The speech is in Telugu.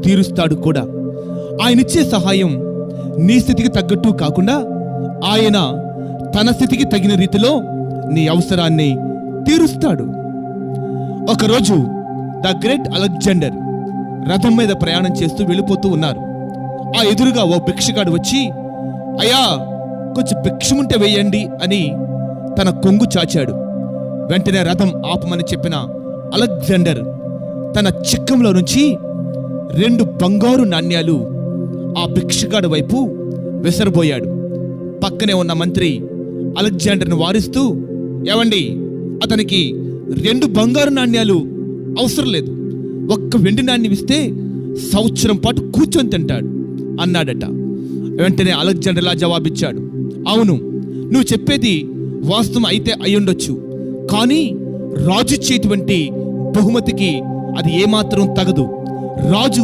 తీరుస్తాడు కూడా. ఆయనిచ్చే సహాయం నీ స్థితికి తగ్గట్టు కాకుండా ఆయన తన స్థితికి తగిన రీతిలో నీ అవసరాన్ని తీరుస్తాడు. ఒకరోజు ద గ్రేట్ అలెగ్జాండర్ రథం మీద ప్రయాణం చేస్తూ వెళ్ళిపోతూ ఉన్నారు. ఆ ఎదురుగా ఓ భిక్షగాడు వచ్చి, అయ్యా కొంచెం భిక్షముంటే వేయండి అని తన కొంగు చాచాడు. వెంటనే రథం ఆపమని చెప్పిన అలెగ్జాండర్ తన చిక్కంలో నుంచి 2 బంగారు నాణ్యాలు ఆ భిక్షగాడు వైపు విసరబోయాడు. పక్కనే ఉన్న మంత్రి అలెగ్జాండర్ను వారిస్తూ, ఏవండి, అతనికి 2 బంగారు నాణ్యాలు అవసరం లేదు, 1 వెండి నాణ్యం ఇస్తే సంవత్సరం పాటు కూర్చొని తింటాడు అన్నాడట. వెంటనే అలెగ్జాండర్ ఇలా జవాబిచ్చాడు, అవును, నువ్వు చెప్పేది వాస్తవం అయితే అయ్యుండొచ్చు, కానీ రాజు చేటువంటి బహుమతికి అది ఏమాత్రం తగదు. రాజు